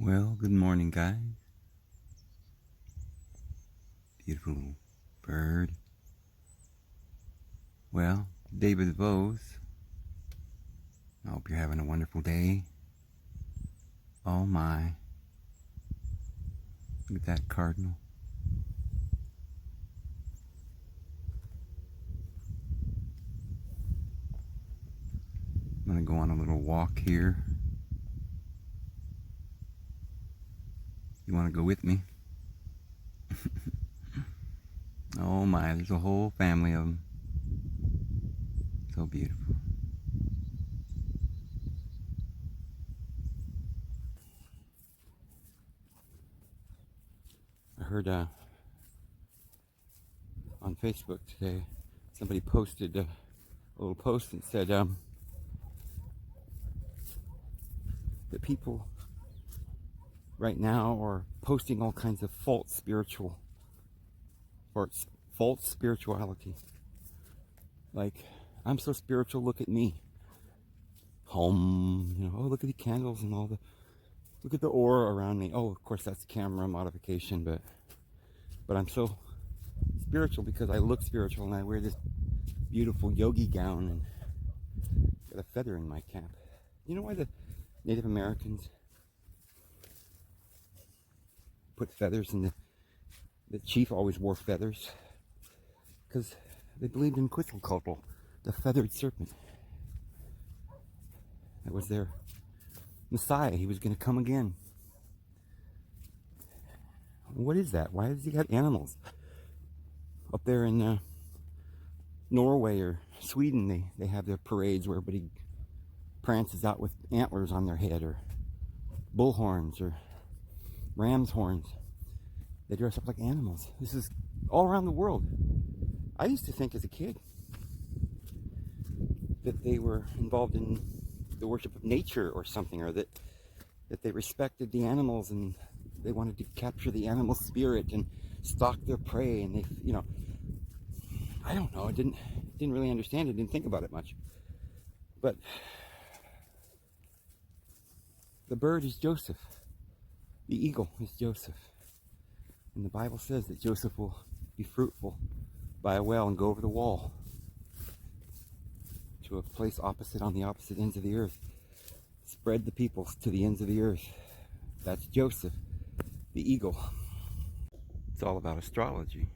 Well, good morning, guys. Beautiful little bird. Well, David Vose. I hope you're having a wonderful day. Oh my. Look at that cardinal. I'm going to go on a little walk here. You want to go with me? Oh my, there's a whole family of them. So beautiful. I heard on Facebook today, somebody posted a little post and said that people right now are posting all kinds of false spirituality. Like, I'm so spiritual, look at me. Home, oh, look at the candles and look at the aura around me. Oh, of course, that's camera modification, but I'm so spiritual because I look spiritual and I wear this beautiful yogi gown and got a feather in my cap. You know why the Native Americans put feathers in the chief always wore feathers? Because they believed in Quetzalcoatl, the feathered serpent. That was their Messiah. He was going to come again. What is that? Why has he got animals? Up there in Norway or Sweden, they have their parades where everybody prances out with antlers on their head, or bull horns, or ram's horns. They dress up like animals. This is all around the world. I used to think as a kid that they were involved in the worship of nature or something, or that they respected the animals and they wanted to capture the animal spirit and stalk their prey, and I don't know, I didn't really understand it, didn't think about it much. But the bird is Joseph. The eagle is Joseph. And the Bible says that Joseph will be fruitful by a well and go over the wall to a place opposite, on the opposite ends of the earth. Spread the people to the ends of the earth. That's Joseph, the eagle. It's all about astrology.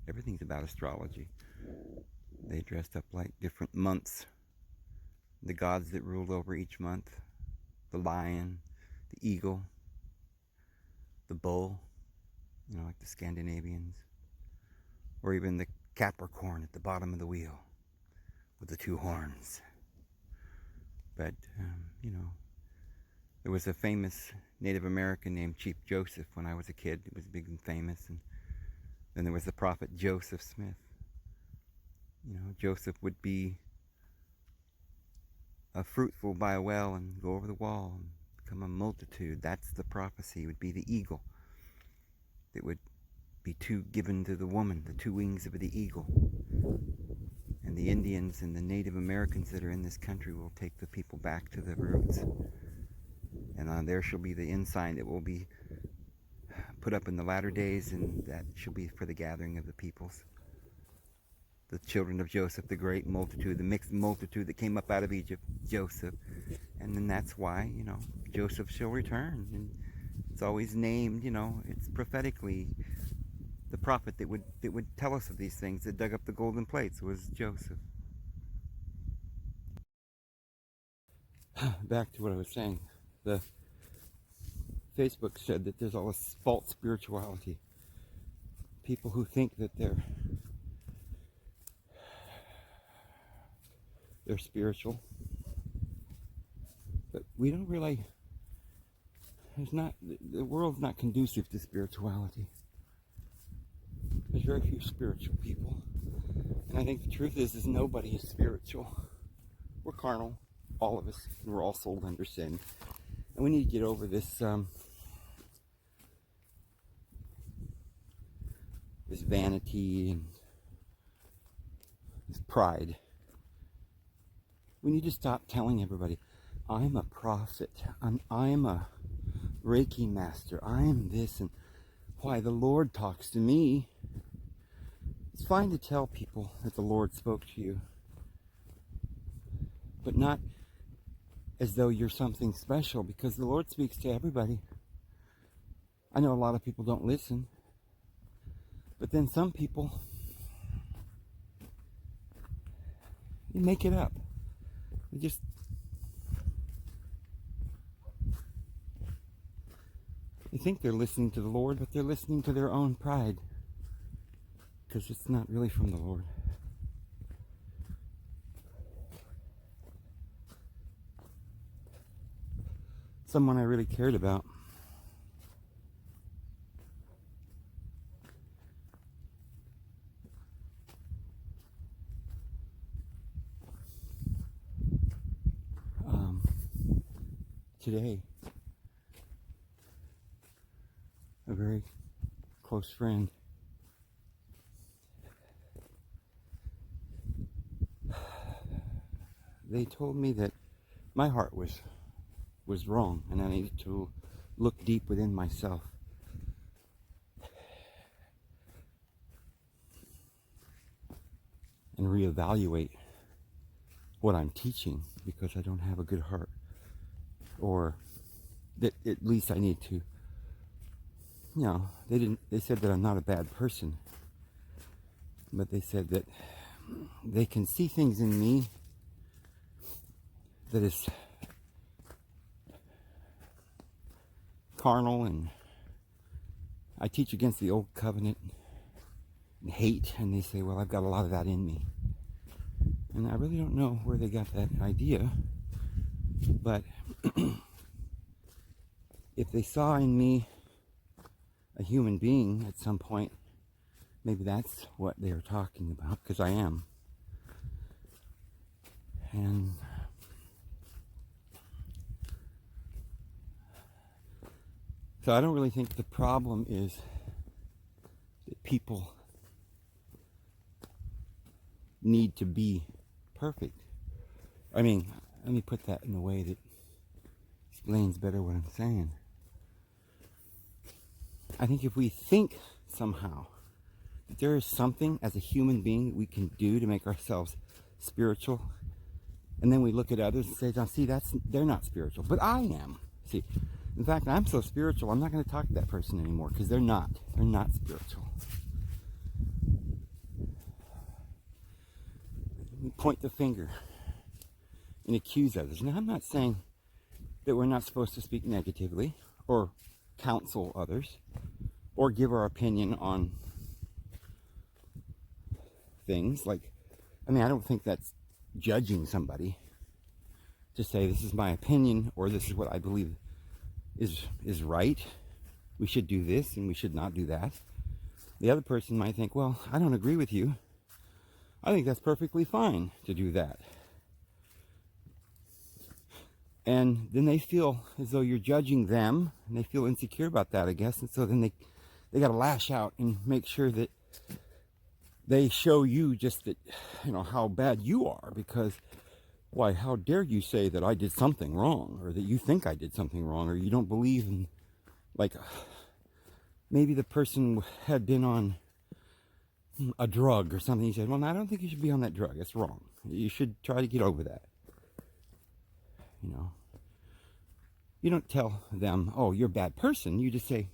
Everything's about astrology. They dressed up like different months. The gods that ruled over each month. The lion, the eagle, the bull, like the Scandinavians. Or even the Capricorn at the bottom of the wheel with the two horns. But, there was a famous Native American named Chief Joseph when I was a kid. He was big and famous. And then there was the prophet Joseph Smith. Joseph would be fruitful by a well and go over the wall and become a multitude. That's the prophecy. It would be the eagle that would be given to the woman, the two wings of the eagle. And the Indians and the Native Americans that are in this country will take the people back to the roots. And there shall be the ensign that will be put up in the latter days, and that shall be for the gathering of the peoples. The children of Joseph, the great multitude, the mixed multitude that came up out of Egypt, Joseph. And then that's why, Joseph shall return. And it's always named, it's prophetically the prophet that would tell us of these things, that dug up the golden plates, was Joseph. Back to what I was saying. The Facebook said that there's all this false spirituality. People who think that they're spiritual, but we don't really. The world's not conducive to spirituality. There's very few spiritual people, and I think the truth is nobody is spiritual. We're carnal, all of us, and we're all sold under sin, and we need to get over this this vanity and this pride. We need to stop telling everybody, I'm a prophet, I'm a Reiki master, I am this, and why the Lord talks to me. It's fine to tell people that the Lord spoke to you, but not as though you're something special, because the Lord speaks to everybody. I know a lot of people don't listen, but then some people, they make it up. They think they're listening to the Lord, but they're listening to their own pride, because it's not really from the Lord. Someone I really cared about today, a very close friend, they told me that my heart was wrong, and I needed to look deep within myself. And reevaluate what I'm teaching, because I don't have a good heart. Or that at least I need to, they said that I'm not a bad person, but they said that they can see things in me that is carnal, and I teach against the old covenant and hate, and they say, well, I've got a lot of that in me. And I really don't know where they got that idea, but if they saw in me a human being at some point, maybe that's what they were talking about, because I am. And so I don't really think the problem is that people need to be perfect. I mean, let me put that in a way that explains better what I'm saying. I think if we think somehow that there is something as a human being that we can do to make ourselves spiritual, and then we look at others and say, now see, they're not spiritual, but I am. See, in fact, I'm so spiritual, I'm not going to talk to that person anymore, because they're not spiritual. We point the finger and accuse others. Now, I'm not saying that we're not supposed to speak negatively or counsel others or give our opinion on things. I don't think that's judging somebody to say this is my opinion or this is what I believe is right. We should do this and we should not do that. The other person might think, well, I don't agree with you. I think that's perfectly fine to do that. And then they feel as though you're judging them, and they feel insecure about that, I guess. And so then they got to lash out and make sure that they show you just that, how bad you are, because why, how dare you say that I did something wrong, or that you think I did something wrong, or you don't believe in, maybe the person had been on a drug or something. You said, well, I don't think you should be on that drug. That's wrong. You should try to get over that. You don't tell them, oh, you're a bad person. You just say,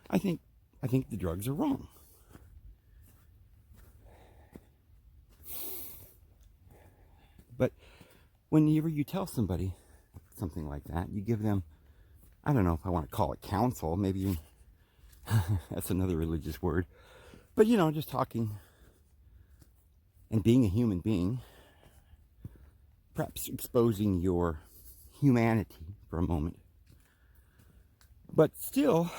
I think the drugs are wrong. But whenever you tell somebody something like that, you give them, I don't know if I want to call it counsel, maybe that's another religious word, but just talking and being a human being, perhaps exposing your humanity for a moment. But still,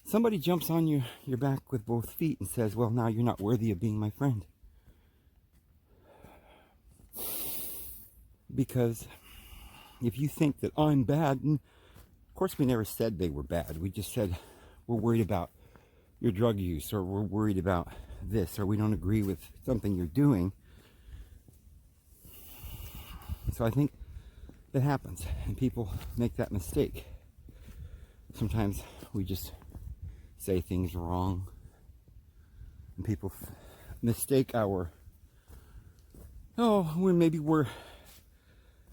somebody jumps on your back with both feet and says, well, now you're not worthy of being my friend. Because if you think that I'm bad, and of course we never said they were bad. We just said we're worried about your drug use, or we're worried about this, or we don't agree with something you're doing. So I think that happens, and people make that mistake. Sometimes we just say things wrong, and people mistake our, when maybe we're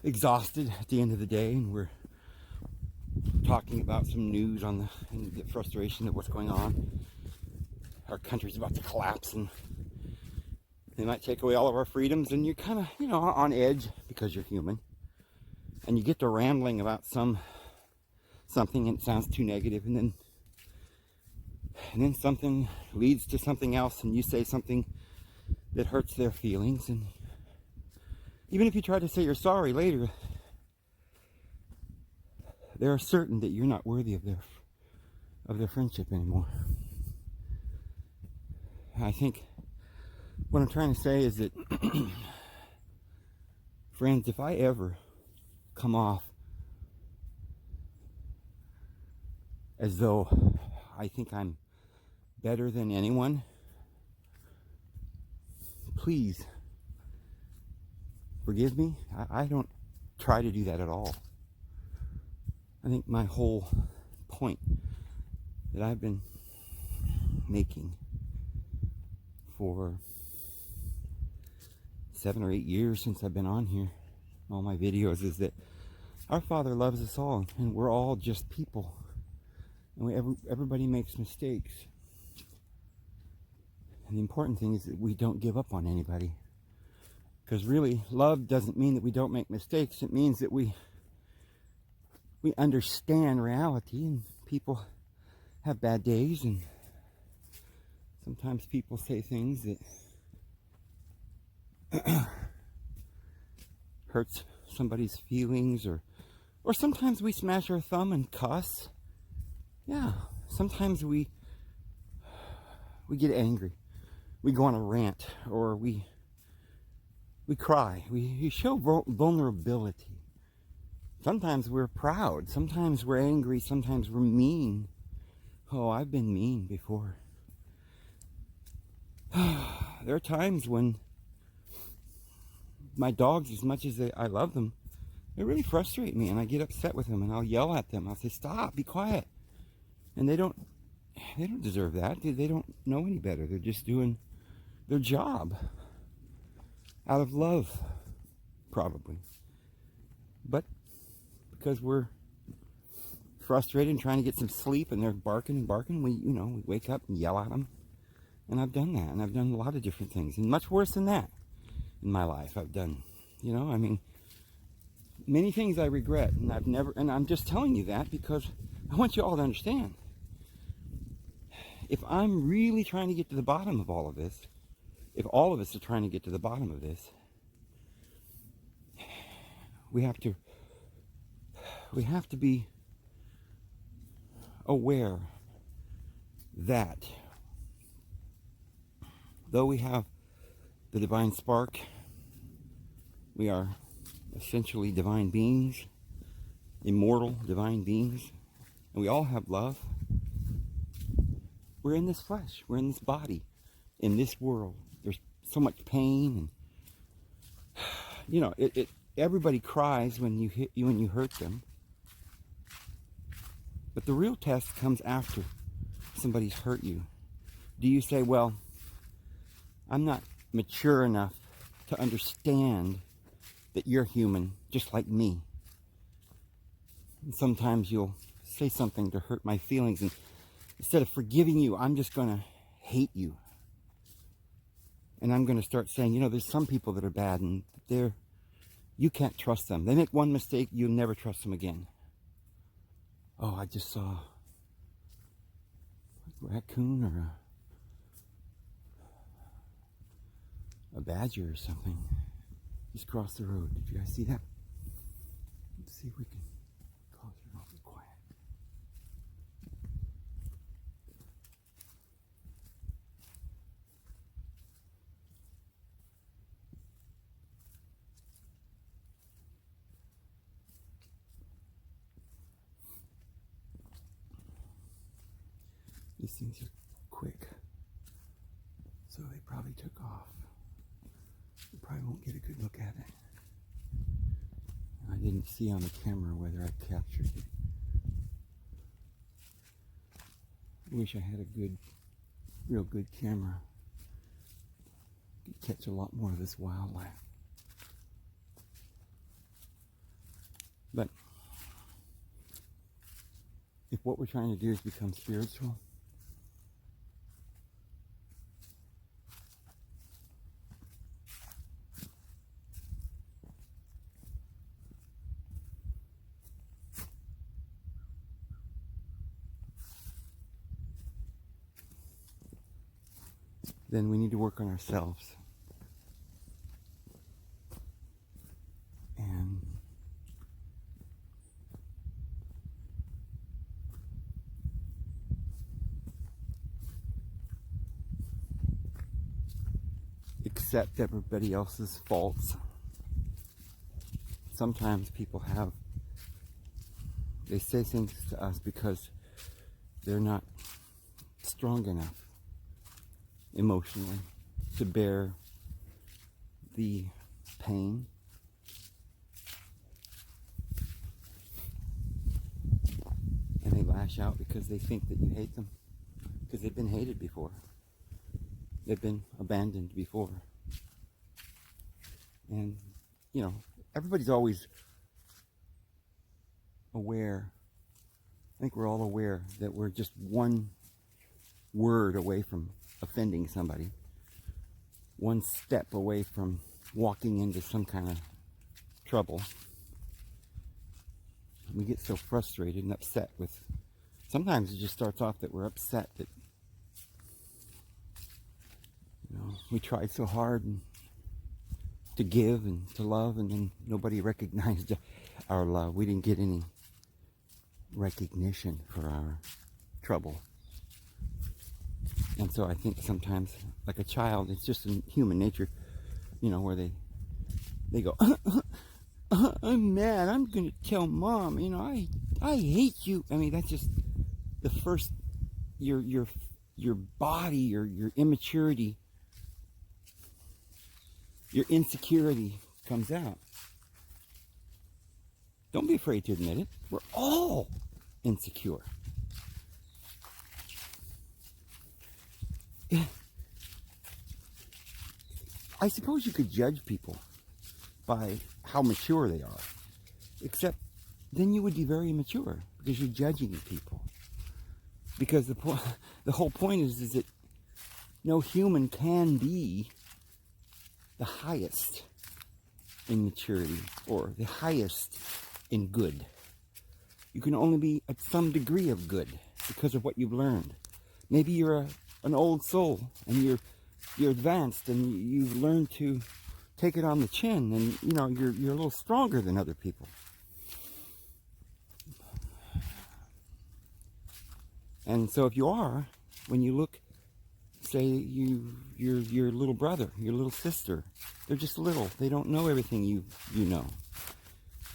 exhausted at the end of the day, and we're talking about some news and the frustration of what's going on. Our country's about to collapse, and they might take away all of our freedoms, and you're kind of, on edge because you're human. And you get to rambling about something, and it sounds too negative, and then something leads to something else, and you say something that hurts their feelings, and even if you try to say you're sorry later, they're certain that you're not worthy of their friendship anymore. I think what I'm trying to say is that, friends, if I ever come off as though I think I'm better than anyone, please forgive me. I don't try to do that at all. I think my whole point that I've been making for 7 or 8 years since I've been on here, all my videos, is that our Father loves us all, and we're all just people, and everybody makes mistakes. And the important thing is that we don't give up on anybody, because really, love doesn't mean that we don't make mistakes. It means that we understand reality, and people have bad days, and sometimes people say things that hurts somebody's feelings, or sometimes we smash our thumb and cuss. Yeah, sometimes we get angry, we go on a rant, or we cry, we show vulnerability. Sometimes we're proud, sometimes we're angry, sometimes we're mean. Oh, I've been mean before. There are times when my dogs, as much as I love them, they really frustrate me, and I get upset with them, and I'll yell at them. I'll say, stop, be quiet. And they don't deserve that. They don't know any better. They're just doing their job out of love, probably. But because we're frustrated and trying to get some sleep, and they're barking, we wake up and yell at them. And I've done that, and I've done a lot of different things, and much worse than that in my life. I've done, many things I regret, and I'm just telling you that because I want you all to understand. If I'm really trying to get to the bottom of all of this, if all of us are trying to get to the bottom of this, we have to be aware that though we have the divine spark, we are essentially divine beings, immortal divine beings, and we all have love. We're in this flesh, we're in this body, in this world. There's so much pain, and everybody cries when you hurt them. But the real test comes after somebody's hurt you. Do you say, well, I'm not mature enough to understand that you're human just like me? And sometimes you'll say something to hurt my feelings, and instead of forgiving you, I'm just going to hate you. And I'm going to start saying, there's some people that are bad, and you can't trust them. They make one mistake, you'll never trust them again. Oh, I just saw a raccoon or a badger or something just cross the road. Did you guys see that? Let's see if we can close it off and quiet. These things are quick, so they probably took off. You probably won't get a good look at it. I didn't see on the camera whether I captured it. I wish I had a real good camera. Could catch a lot more of this wildlife. But if what we're trying to do is become spiritual, then we need to work on ourselves. And accept everybody else's faults. Sometimes people they say things to us because they're not strong enough emotionally to bear the pain. And they lash out because they think that you hate them, because they've been hated before. They've been abandoned before. And, you know, everybody's always aware. I think we're all aware that we're just one word away from offending somebody. One step away from walking into some kind of trouble. We get so frustrated and upset with, sometimes it just starts off that we're upset that, you know, we tried so hard to give and to love, and then nobody recognized our love. We didn't get any recognition for our trouble. And so I think sometimes, like a child, it's just in human nature, you know, where they go, I'm mad, I'm gonna tell mom, you know, I hate you. I mean, that's just the first, your body, your immaturity, your insecurity comes out. Don't be afraid to admit it. We're all insecure. I suppose you could judge people by how mature they are, except then you would be very immature because you're judging people. Because the whole point is that no human can be the highest in maturity or the highest in good. You can only be at some degree of good because of what you've learned. Maybe you're an old soul and you're advanced and you've learned to take it on the chin, and you know you're a little stronger than other people. And so if you are, when you look, say your little brother, your little sister, they're just little. They don't know everything you know,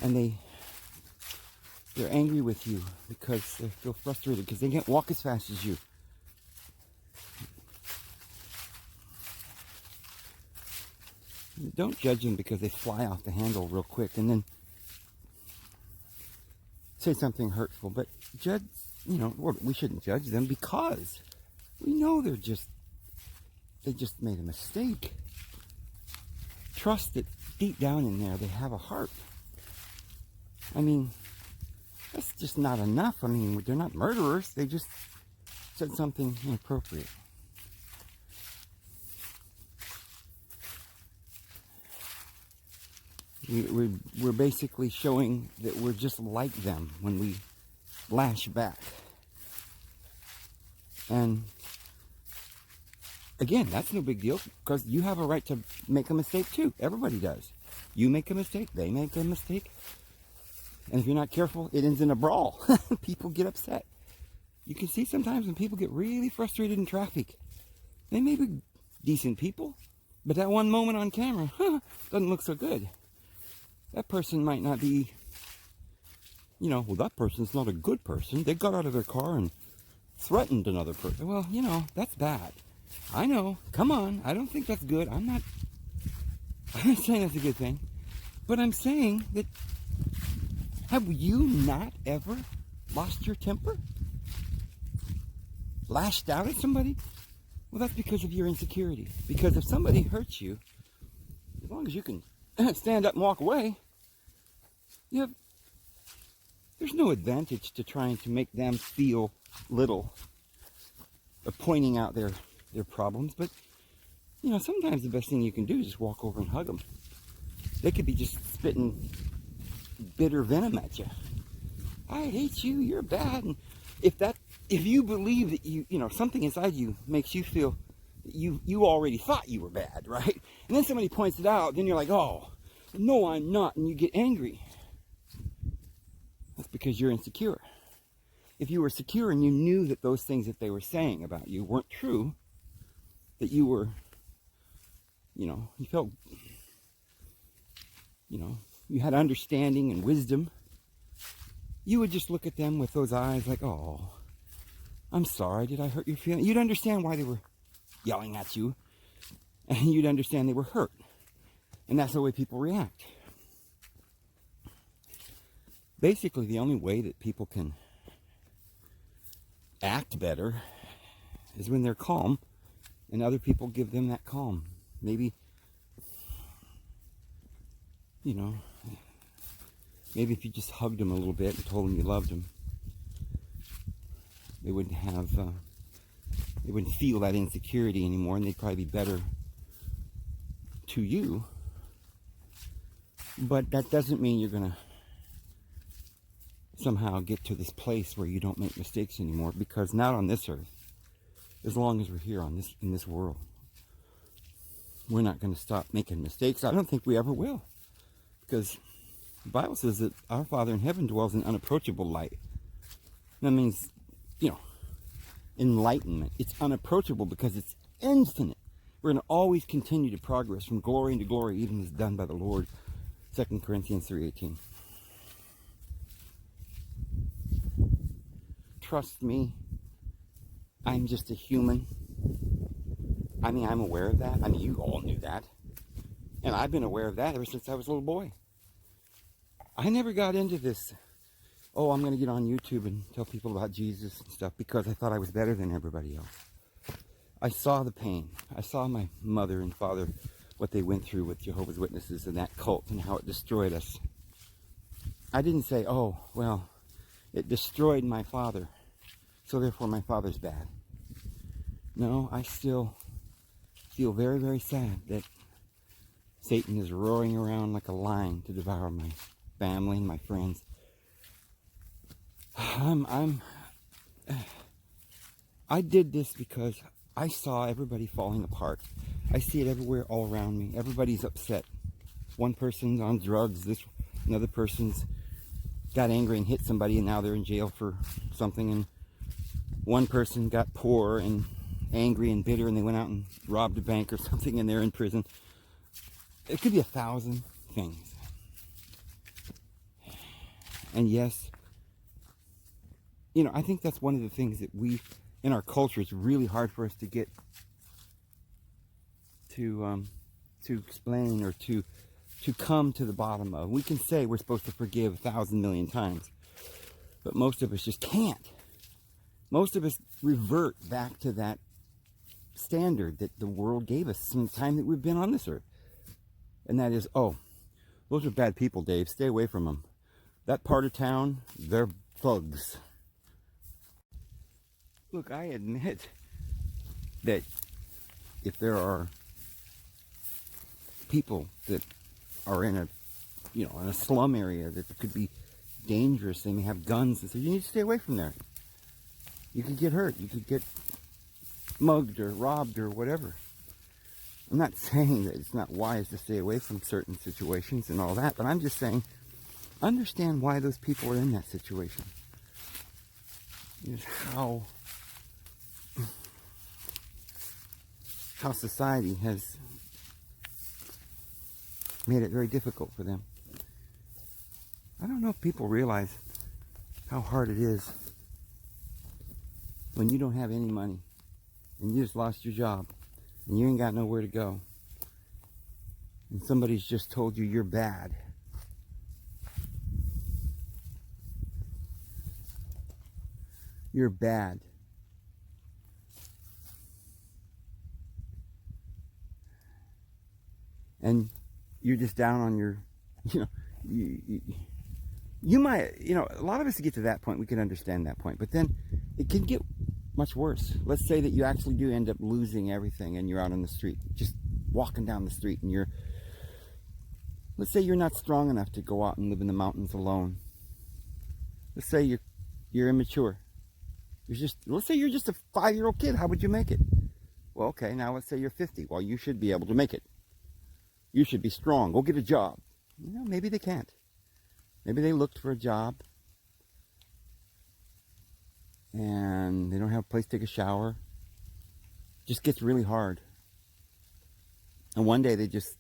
and they're angry with you because they feel frustrated because they can't walk as fast as you. Don't judge them because they fly off the handle real quick and then say something hurtful. But judge, you know, we shouldn't judge them because we know they just made a mistake. Trust that deep down in there they have a heart. I mean, that's just not enough. I mean, they're not murderers. They just said something inappropriate. We're basically showing that we're just like them when we lash back. And again, that's no big deal because you have a right to make a mistake too. Everybody does. You make a mistake, they make a mistake. And if you're not careful, it ends in a brawl. People get upset. You can see sometimes when people get really frustrated in traffic. They may be decent people, but that one moment on camera doesn't look so good. That person might not be, you know, well, that person's not a good person. They got out of their car and threatened another person. Well, you know, that's bad. I know. Come on. I don't think that's good. I'm not saying that's a good thing. But I'm saying that Have you not ever lost your temper? Lashed out at somebody? Well, that's because of your insecurity. Because if somebody hurts you, as long as you can stand up and walk away, there's no advantage to trying to make them feel little or pointing out their problems. But, sometimes the best thing you can do is just walk over and hug them. They could be just spitting bitter venom at you. I hate you, you're bad. And if you believe that something inside you makes you feel that you already thought you were bad, right? And then somebody points it out, then you're like, oh, no, I'm not, and you get angry. That's because you're insecure. If you were secure and you knew that those things that they were saying about you weren't true, that you were, you felt, you had understanding and wisdom, you would just look at them with those eyes like, oh, I'm sorry, did I hurt your feelings? You'd understand why they were yelling at you, and you'd understand they were hurt. And that's the way people react. Basically, the only way that people can act better is when they're calm, and other people give them that calm. Maybe, maybe if you just hugged them a little bit and told them you loved them, they wouldn't feel that insecurity anymore, and they'd probably be better to you. But that doesn't mean you're going to somehow get to this place where you don't make mistakes anymore, because not on this earth. As long as we're here in this world, we're not going to stop making mistakes. I don't think we ever will, because the Bible says that our Father in heaven dwells in unapproachable light. That means, enlightenment. It's unapproachable because it's infinite. We're going to always continue to progress from glory into glory, even as done by the Lord. 2 Corinthians 3:18. Trust me, I'm just a human. I'm aware of that. You all knew that. And I've been aware of that ever since I was a little boy. I never got into this, I'm going to get on YouTube and tell people about Jesus and stuff, because I thought I was better than everybody else. I saw the pain. I saw my mother and father, what they went through with Jehovah's Witnesses and that cult and how it destroyed us. I didn't say, it destroyed my father, so therefore my father's bad. No, I still feel very, very sad that Satan is roaring around like a lion to devour my family and my friends. I did this because I saw everybody falling apart. I see it everywhere all around me. Everybody's upset. One person's on drugs, another person's got angry and hit somebody, and now they're in jail for something, and one person got poor and angry and bitter, and they went out and robbed a bank or something, and they're in prison. It could be 1,000 things. And yes, I think that's one of the things that in our culture, it's really hard for us to get to explain or to come to the bottom of. We can say we're supposed to forgive 1,000 million times, but most of us just can't. Most of us revert back to that standard that the world gave us from the time that we've been on this earth. And that is, those are bad people, Dave. Stay away from them. That part of town, they're thugs. Look, I admit that if there are people that are in a slum area that could be dangerous, they may have guns, and so you need to stay away from there. You could get hurt. You could get mugged or robbed or whatever. I'm not saying that it's not wise to stay away from certain situations and all that, but I'm just saying, understand why those people are in that situation. It's how society has made it very difficult for them. I don't know if people realize how hard it is when you don't have any money and you just lost your job and you ain't got nowhere to go and somebody's just told you you're bad. you're bad. And you're just down on your, you know, you might, a lot of us get to that point, we can understand that point, but then it can get much worse. Let's say that you actually do end up losing everything and you're out on the street, just walking down the street, and let's say you're not strong enough to go out and live in the mountains alone. Let's say you're immature. Let's say you're just a 5-year-old kid. How would you make it? Well, okay, now let's say you're 50. Well, you should be able to make it. You should be strong. Go get a job. Maybe they can't. Maybe they looked for a job and they don't have a place to take a shower. It just gets really hard. And one day they just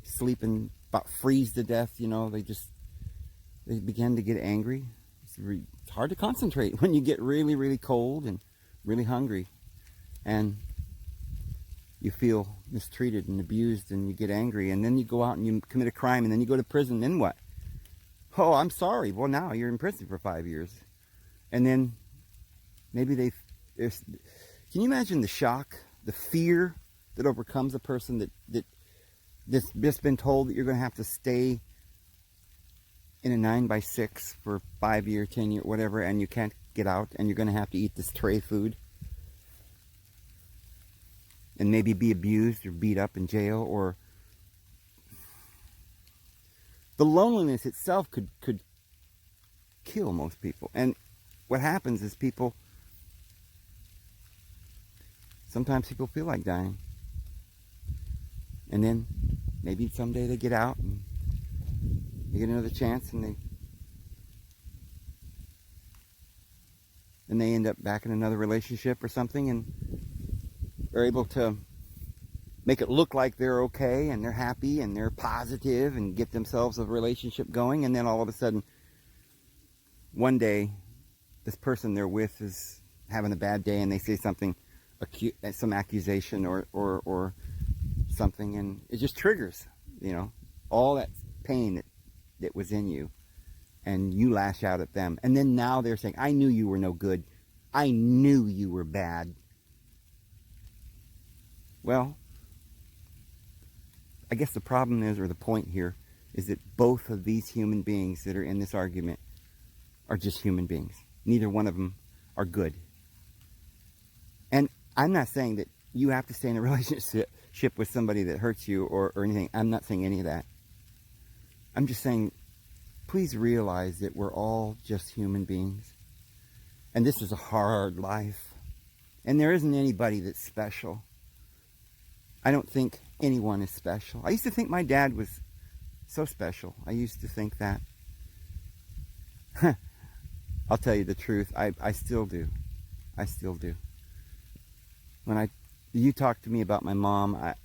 sleep and about freeze to death. They begin to get angry. It's hard to concentrate when you get really, really cold and really hungry. And you feel mistreated and abused and you get angry. And then you go out and you commit a crime and then you go to prison. Then what? Oh, I'm sorry. Well, now you're in prison for 5 years. And then maybe can you imagine the shock, the fear that overcomes a person that's just been told that you're going to have to stay in a 9x6 for 5 year, 10 year, whatever, and you can't get out, and you're going to have to eat this tray food and maybe be abused or beat up in jail, or the loneliness itself could kill most people. And what happens is sometimes people feel like dying. And then maybe someday they get out and they get another chance, and they end up back in another relationship or something, and they're able to make it look like they're okay and they're happy and they're positive and get themselves a relationship going. And then all of a sudden, one day, this person they're with is having a bad day and they say something, some accusation or something, and it just triggers, all that pain that was in you, and you lash out at them. And then now they're saying, I knew you were no good. I knew you were bad. Well, I guess the problem is, or the point here, is that both of these human beings that are in this argument are just human beings. Neither one of them are good. And I'm not saying that you have to stay in a relationship with somebody that hurts you or anything. I'm not saying any of that. I'm just saying, please realize that we're all just human beings. And this is a hard life. And there isn't anybody that's special. I don't think anyone is special. I used to think my dad was so special. I used to think that. I'll tell you the truth. I still do. I still do. When you talk to me about my mom,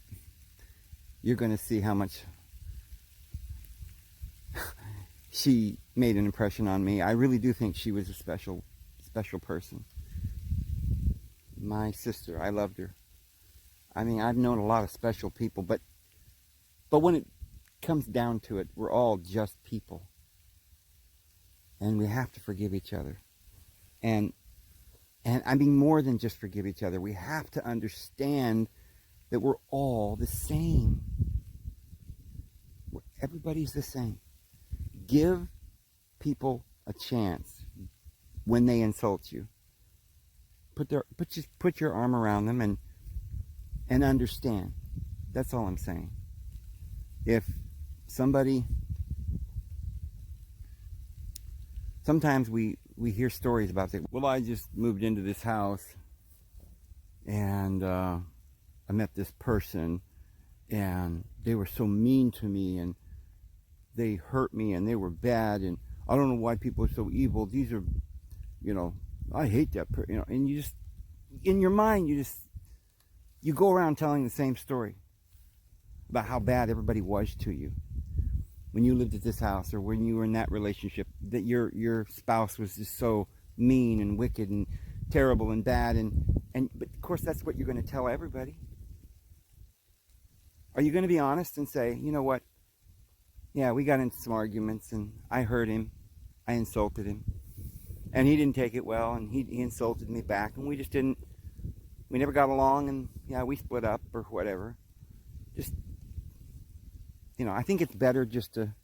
you're going to see how much she made an impression on me. I really do think she was a special person. My sister, I loved her. I mean, I've known a lot of special people, but when it comes down to it, we're all just people. And we have to forgive each other. And I mean, more than just forgive each other. We have to understand that we're all the same. Everybody's the same. Give people a chance when they insult you. Put your arm around them and understand. That's all I'm saying. If sometimes we hear stories about that. Well, I just moved into this house and I met this person and they were so mean to me and they hurt me and they were bad, and I don't know why people are so evil. These are, I hate that person, and you just, in your mind, you go around telling the same story about how bad everybody was to you when you lived at this house, or when you were in that relationship, that your spouse was just so mean and wicked and terrible and bad, but of course that's what you're going to tell everybody. Are you going to be honest and say, you know what, yeah, we got into some arguments and I hurt him, I insulted him, And he didn't take it well, and he insulted me back, and we never got along, and yeah, we split up or whatever. Just, I think it's better just to,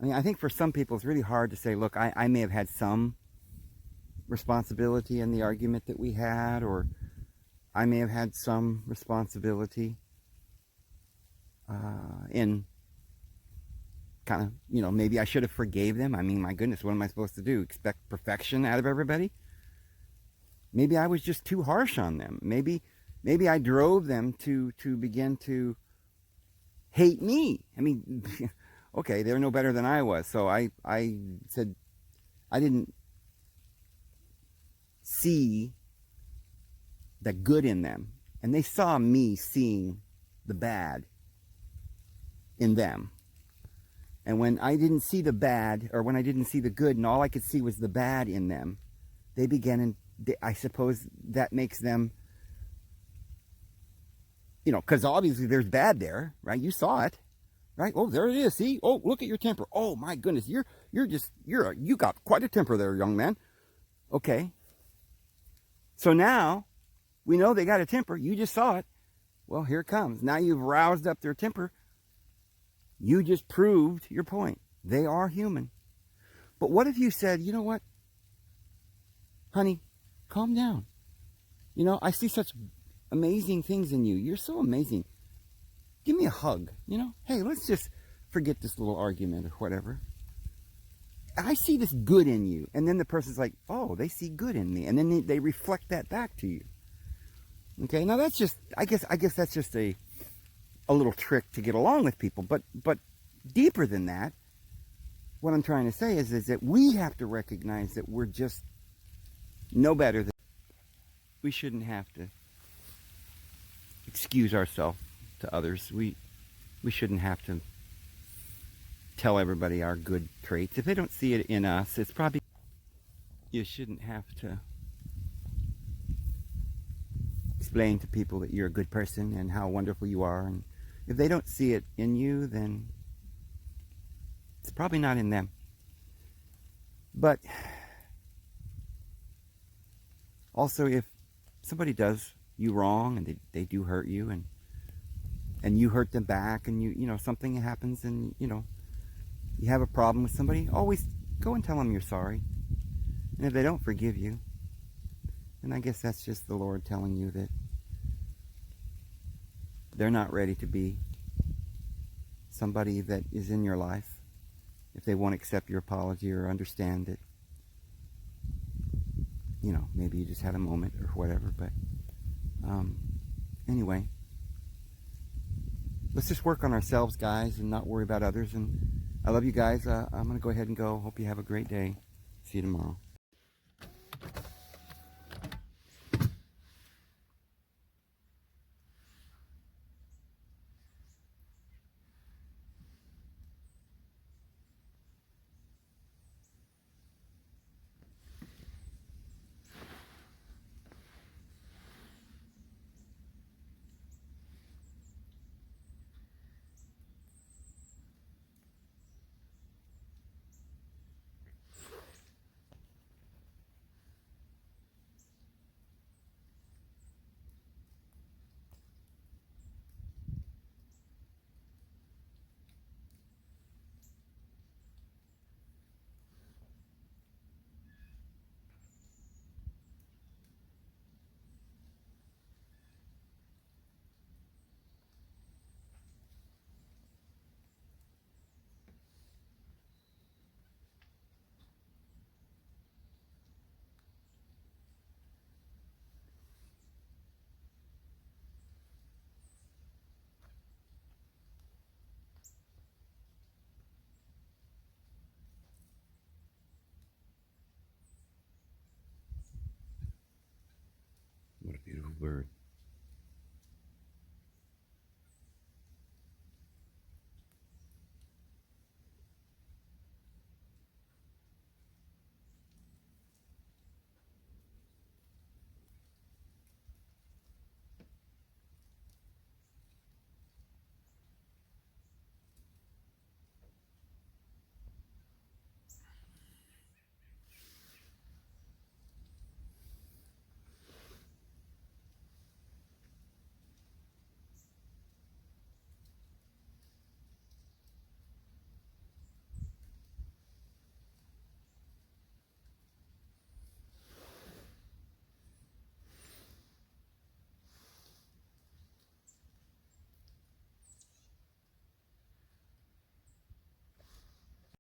I think for some people it's really hard to say, look, I may have had some responsibility in the argument that we had, or I may have had some responsibility in kind of, maybe I should have forgave them. I mean, my goodness, what am I supposed to do? Expect perfection out of everybody? Maybe I was just too harsh on them. Maybe I drove them to begin to hate me. I mean, okay, they're no better than I was. So I said I didn't see the good in them. And they saw me seeing the bad in them. And when I didn't see the bad, or when I didn't see the good, and all I could see was the bad in them, they began, and I suppose that makes them, because obviously there's bad there, right? You saw it, right? Oh, there it is. See? Oh, look at your temper. Oh my goodness, you got quite a temper there, young man. Okay. So now we know they got a temper. You just saw it. Well, here it comes. Now you've roused up their temper. You just proved your point. They are human. But what if you said, you know what, honey, calm down. I see such amazing things in you. You're so amazing. Give me a hug. Hey, let's just forget this little argument or whatever. I see this good in you. And then the person's like, oh, they see good in me. And then they reflect that back to you. Okay, now that's just, I guess that's just a little trick to get along with people. But deeper than that, what I'm trying to say is that we have to recognize that we're just no better than, we shouldn't have to excuse ourselves to others. We shouldn't have to tell everybody our good traits. If they don't see it in us, it's probably, you shouldn't have to explain to people that you're a good person and how wonderful you are. And if they don't see it in you, then it's probably not in them. But also, if somebody does you wrong and they do hurt you, and you hurt them back, and something happens, and you have a problem with somebody, always go and tell them you're sorry. And if they don't forgive you, then I guess that's just the Lord telling you that they're not ready to be somebody that is in your life. If they won't accept your apology or understand that, maybe you just had a moment or whatever. But anyway, let's just work on ourselves, guys, and not worry about others. And I love you guys. I'm going to go ahead and go. Hope you have a great day. See you tomorrow. What a beautiful bird.